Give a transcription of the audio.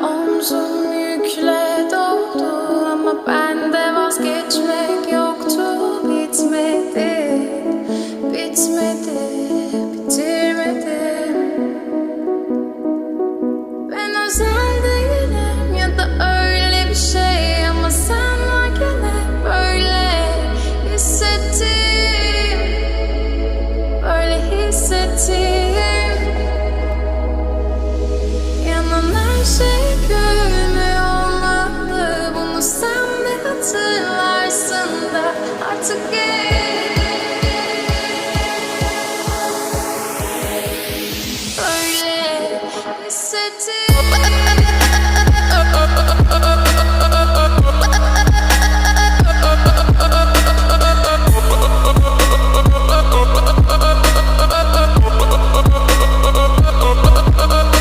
Omzum yükle doldu ama bende vazgeçmek yoktu. Bitmedi, bitmedi, bitirmedim. Ben özel değilim ya da öyle bir şey, ama sen varken hep böyle hissettim, böyle hissettim. Yanan her şey görünmüyor olmalı, bunu sen de hatırlarsın da artık böyle hissettim.